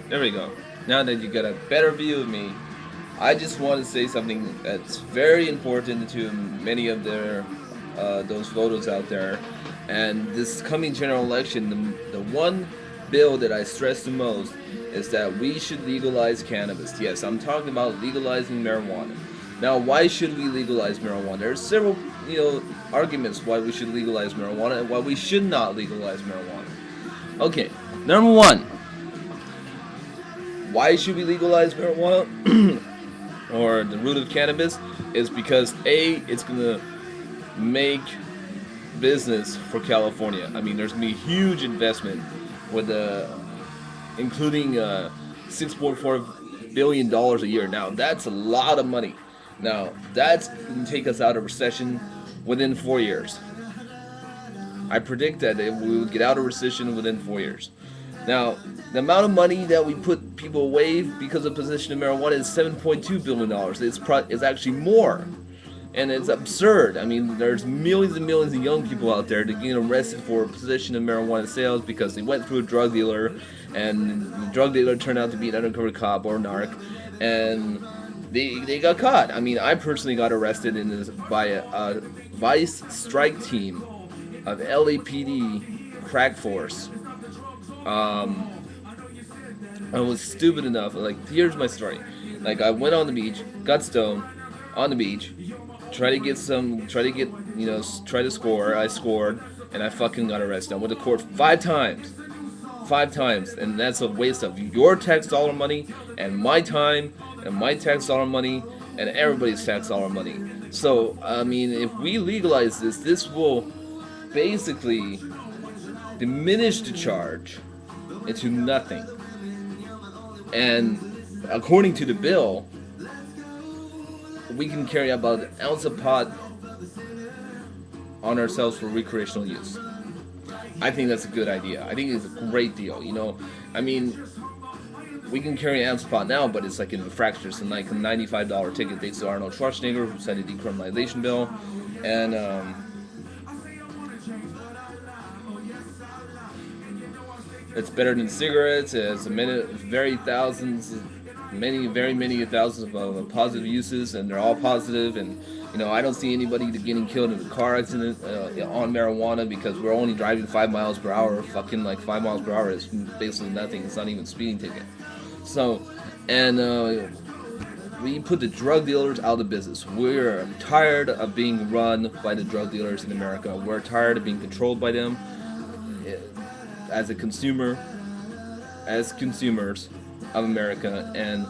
There we go. Now that you got a better view of me, I just want to say something that's very important to many of their those voters out there. And this coming general election, the one bill that I stress the most is that we should legalize cannabis. Yes, I'm talking about legalizing marijuana. Now, why should we legalize marijuana? There are several, arguments why we should legalize marijuana and why we should not legalize marijuana. Okay, number one, why should we legalize marijuana or the root of cannabis is because A, it's gonna make business for California. I mean, there's gonna be huge investment with including $6.4 billion a year. Now that's a lot of money. Now that's gonna take us out of recession within 4 years. I predict that we will get out of recession within 4 years. Now, the amount of money that we put people away because of possession of marijuana is $7.2 billion. It's actually more, and it's absurd. I mean, there's millions and millions of young people out there that get arrested for possession of marijuana sales because they went through a drug dealer, and the drug dealer turned out to be an undercover cop or narc, and they got caught. I mean, I personally got arrested by a vice strike team of LAPD crack force. I was stupid enough. Like, here's my story. Like, I went on the beach, got stoned on the beach, try to score. I scored, and I fucking got arrested. I went to court 5 times. 5 times. And that's a waste of your tax dollar money, and my time, and my tax dollar money, and everybody's tax dollar money. So, I mean, if we legalize this, this will basically diminish the charge into nothing. And according to the bill, we can carry about an ounce of pot on ourselves for recreational use. I think that's a good idea. I think it's a great deal. I mean, we can carry an ounce of pot now, but it's like in the fractures and like a $95 ticket thanks to Arnold Schwarzenegger, who signed a decriminalization bill, and it's better than cigarettes. It's very many thousands of positive uses, and they're all positive. And I don't see anybody getting killed in a car accident on marijuana because we're only driving 5 miles per hour. Fucking like 5 miles per hour is basically nothing. It's not even a speeding ticket. So, and we put the drug dealers out of business. We're tired of being run by the drug dealers in America. We're tired of being controlled by them. As a consumer, as consumers of America. And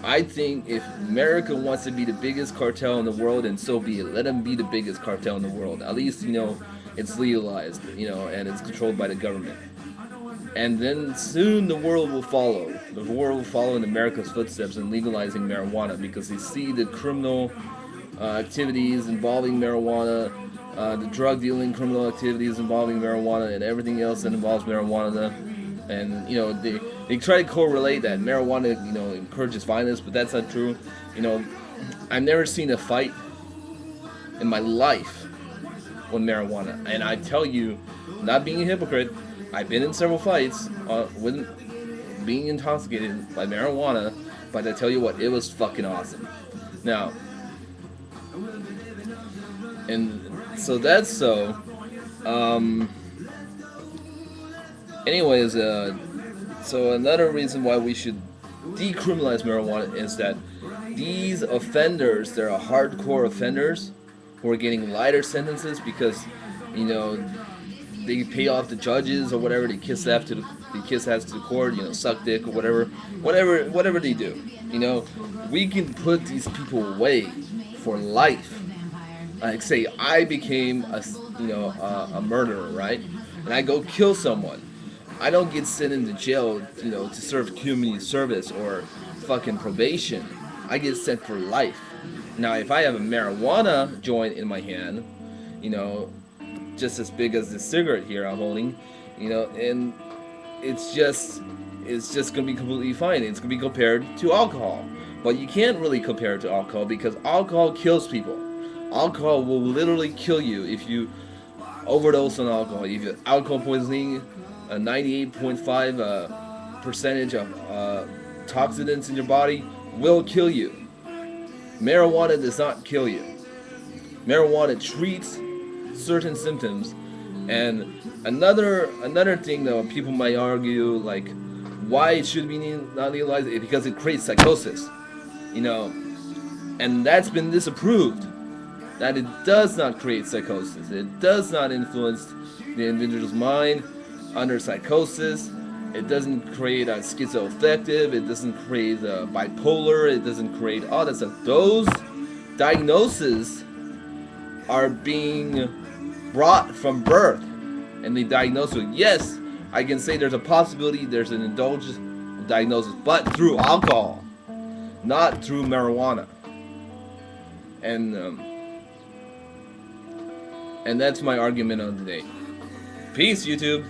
I think if America wants to be the biggest cartel in the world, and so be it. Let them be the biggest cartel in the world. At least, it's legalized, and it's controlled by the government. And then soon the world will follow. The world will follow in America's footsteps in legalizing marijuana because they see the criminal activities involving marijuana, the drug dealing criminal activities involving marijuana, and everything else that involves marijuana. And they try to correlate that marijuana encourages violence, but that's not true. I've never seen a fight in my life with marijuana, and I tell you, not being a hypocrite, I've been in several fights with being intoxicated by marijuana, but I tell you what, it was fucking awesome. Now, and so that's so. Anyways, so another reason why we should decriminalize marijuana is that these offenders, they're hardcore offenders who are getting lighter sentences because, they pay off the judges or whatever. They kiss ass to the court, suck dick or whatever they do. We can put these people away for life. Like, say I became a murderer, right? And I go kill someone. I don't get sent into jail, to serve community service or fucking probation. I get sent for life. Now, if I have a marijuana joint in my hand, just as big as this cigarette here I'm holding, and it's just gonna be completely fine. It's gonna be compared to alcohol, but you can't really compare it to alcohol because alcohol kills people. Alcohol will literally kill you if you overdose on alcohol. If you have alcohol poisoning, a 98.5 percentage of toxins in your body will kill you. Marijuana does not kill you. Marijuana treats certain symptoms. And another thing though, people might argue like why it should be not legalized, because it creates psychosis, you know, and that's been disapproved, that it does not create psychosis. It does not influence the individual's mind under psychosis. It doesn't create a schizoaffective. It doesn't create a bipolar. It doesn't create all that stuff. Those diagnoses are being brought from birth, and they diagnose it. Yes, I can say there's a possibility there's an indulgence diagnosis, but through alcohol, not through marijuana. And that's my argument on today. Peace, YouTube.